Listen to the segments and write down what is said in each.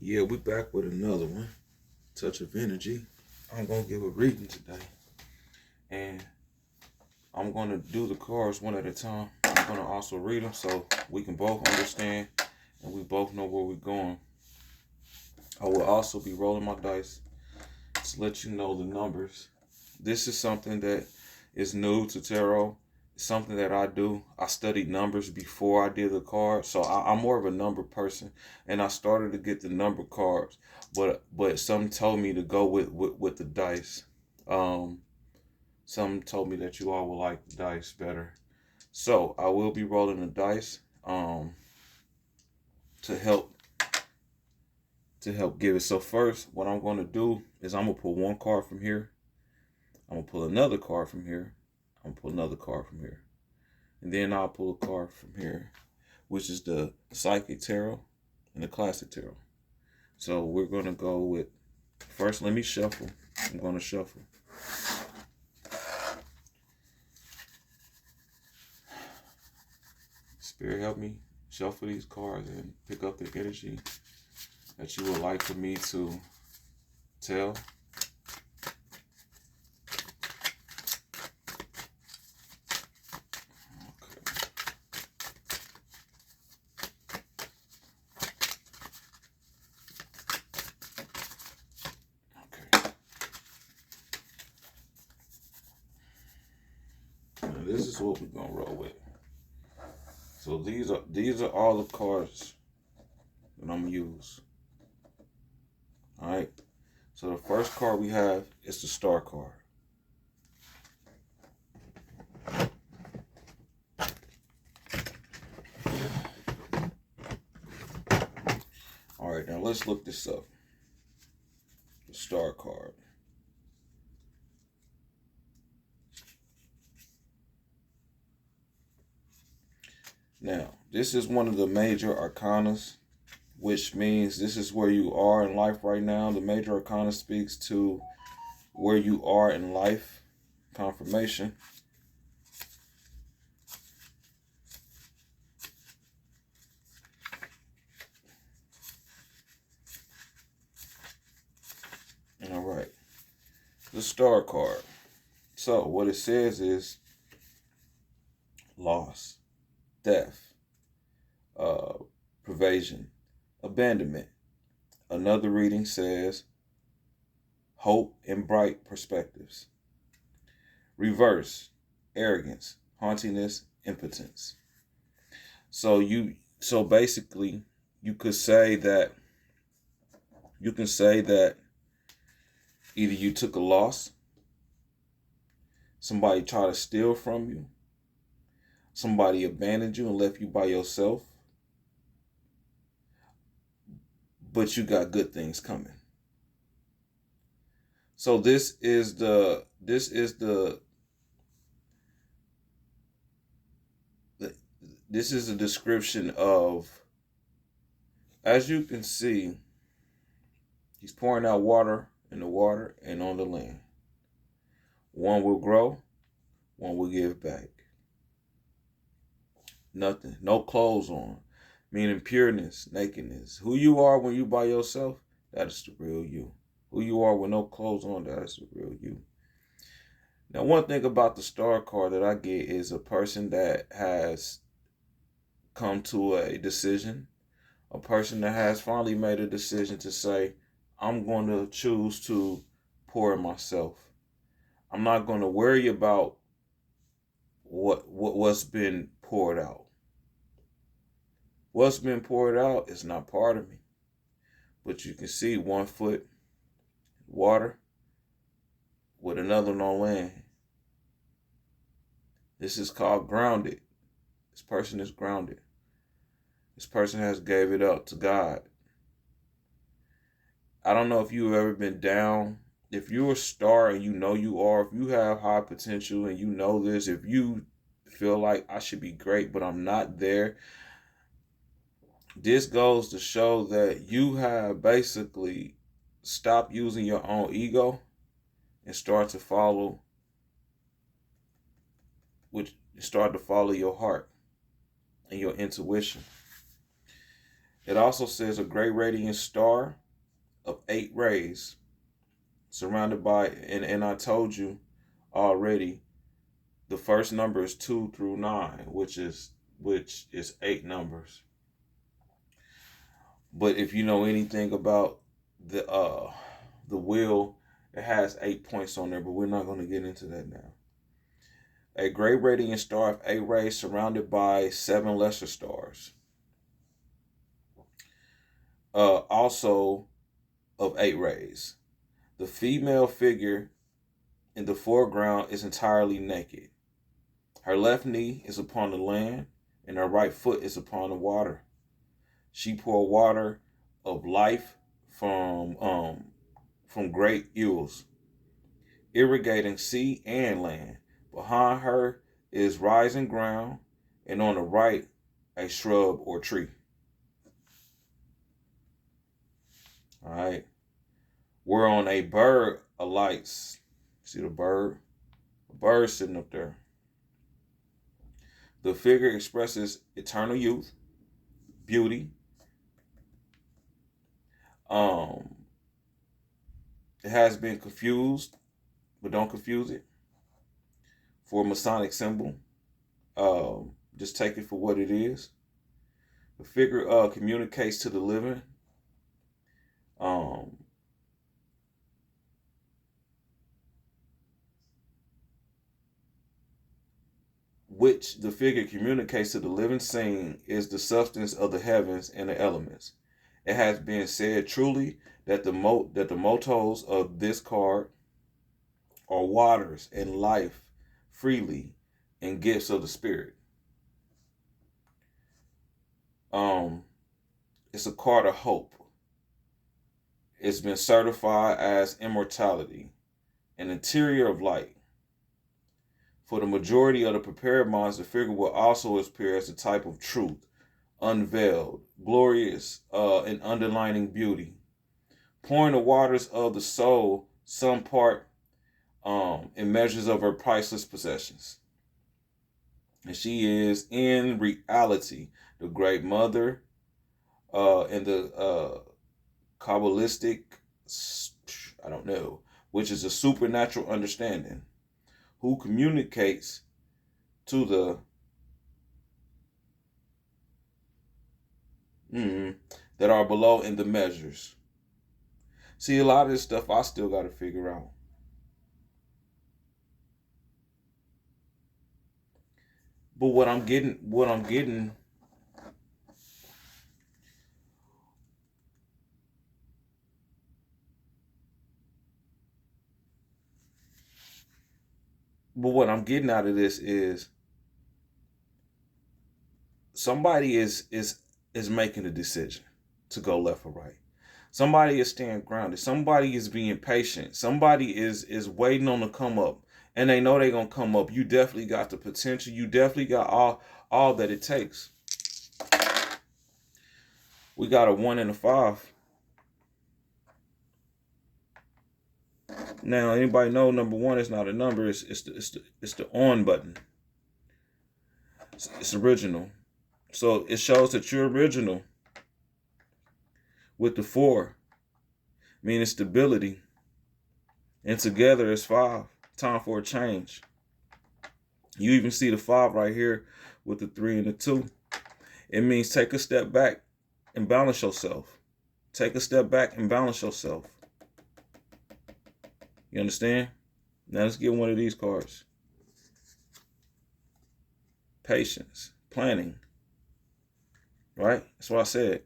Yeah, we back with another one. Touch of energy. I'm gonna give a reading today, and I'm gonna do the cards one at a time. I'm gonna also read them so we can both understand and we both know where we're going. I will also be rolling my dice to let you know the numbers. This is something that is new to tarot. It's something that I do. I studied numbers before I did the cards, so I'm more of a number person, and I started to get the number cards, but some told me to go with the dice. Um, some told me that you all will like the dice better, so I will be rolling the dice to help give it. So first, what I'm going to do is I'm gonna pull one card from here. I'm gonna pull another card from here. I'm gonna pull another card from here. And then I'll pull a card from here, which is the Psychic Tarot and the Classic Tarot. So we're going to go with, first let me shuffle. I'm going to shuffle. Spirit, help me shuffle these cards and pick up the energy that you would like for me to tell. This is what we're gonna roll with. So these are all the cards that I'm gonna use. Alright. So the first card we have is the Star card. Alright, now let's look this up. The Star card. Now, this is one of the major arcanas, which means this is where you are in life right now. The major arcana speaks to where you are in life, confirmation. All right, the Star card. So what it says is loss, death, pervasion, abandonment. Another reading says hope and bright perspectives. Reverse, arrogance, haughtiness, impotence. So basically you can say that either you took a loss, somebody tried to steal from you, somebody abandoned you and left you by yourself, but you got good things coming. So this is a description of, as you can see, he's pouring out water in the water and on the land. One will grow, one will give back. Nothing, no clothes on, meaning pureness, nakedness. Who you are when you by yourself, that is the real you. Who you are with no clothes on, that is the real you. Now, one thing about the Star card that I get is a person that has come to a decision, a person that has finally made a decision to say, I'm going to choose to pour in myself. I'm not going to worry about what's been poured out. What's been poured out is not part of me. But you can see one foot water with another one on land. This is called grounded. This person is grounded. This person has gave it up to God. I don't know if you've ever been down. If you're a star and you know you are, if you have high potential and you know this, if you feel like I should be great, but I'm not there, this goes to show that you have basically stopped using your own ego and start to follow your heart and your intuition. It also says a great radiant star of 8 rays surrounded by, and I told you already, the first number is 2 through 9, which is 8 numbers. But if you know anything about the wheel, it has 8 points on there, but we're not going to get into that now. A great radiant star of 8 rays surrounded by 7 lesser stars. Also of 8 rays. The female figure in the foreground is entirely naked. Her left knee is upon the land, and her right foot is upon the water. She poured water of life from great eels, irrigating sea and land. Behind her is rising ground, and on the right, a shrub or tree. All right. We're on a bird alights. See the bird? A bird sitting up there. The figure expresses eternal youth, beauty. It has been confused, but don't confuse it, for a Masonic symbol. Just take it for what it is. The figure communicates to the living. Which the figure communicates to the living seeing is the substance of the heavens and the elements. It has been said truly that the mottos of this card are waters and life freely and gifts of the spirit. It's a card of hope. It's been certified as immortality, an interior of light. For the majority of the prepared minds, the figure will also appear as a type of truth, unveiled, glorious, and underlining beauty, pouring the waters of the soul, some part in measures of her priceless possessions. And she is, in reality, the great mother and the Kabbalistic, I don't know, which is a supernatural understanding, who communicates to the that are below in the measures. See, a lot of this stuff I still got to figure out. But what I'm getting, out of this is somebody is making a decision to go left or right. Somebody is staying grounded. Somebody is being patient. Somebody is waiting on the come up, and they know they're gonna come up. You definitely got the potential. You definitely got all that it takes. We got a 1 and a 5. Now, anybody know number 1 is not a number. It's the on button. It's original. So it shows that you're original. With the 4, meaning stability. And together it's 5. Time for a change. You even see the 5 right here with the 3 and the 2. It means take a step back and balance yourself. Take a step back and balance yourself. You understand? Now let's get one of these cards. Patience, planning. Right? That's what I said.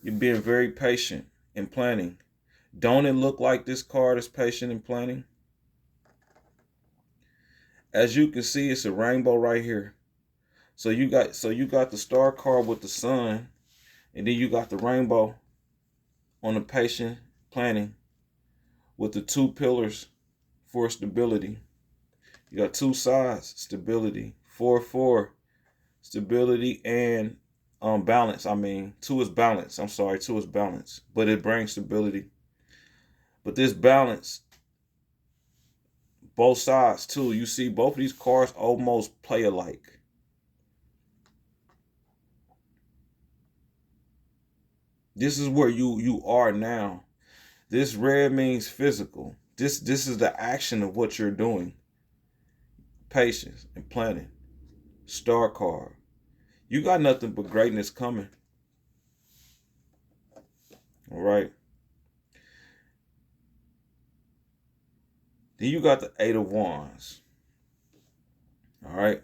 You're being very patient in planning. Don't it look like this card is patient in planning? As you can see, it's a rainbow right here. So you got the star card with the sun, and then you got the rainbow on the patient planning with the 2 pillars for stability. You got 2 sides, stability. 4, stability and balance. 2 is balance. 2 is balance, but it brings stability. But this balance, both sides too. You see both of these cards almost play alike. This is where you are now. This red means physical. This is the action of what you're doing. Patience and planning. Star card. You got nothing but greatness coming. All right. Then you got the Eight of Wands. All right.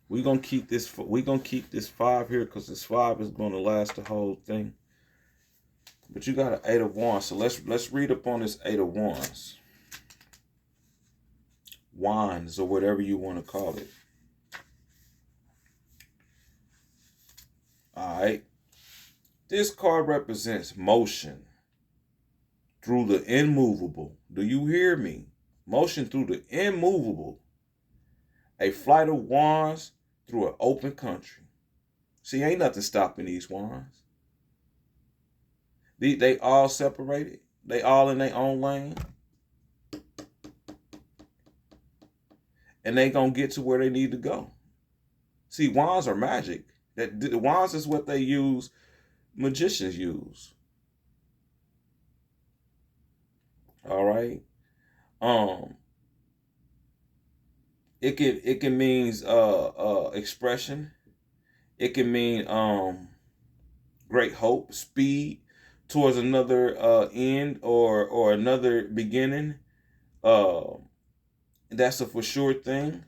We're gonna keep this 5 here because this 5 is gonna last the whole thing. But you got an Eight of Wands. So let's read up on this Eight of Wands. Wands, or whatever you want to call it. All right. This card represents motion through the immovable. Do you hear me? Motion through the immovable. A flight of wands through an open country. See, ain't nothing stopping these wands. They all separated. They all in their own lane. And they gonna get to where they need to go. See, wands are magic. The wands is what they use, magicians use. All right. It can mean expression. It can mean great hope, speed towards another end or another beginning. That's a for sure thing.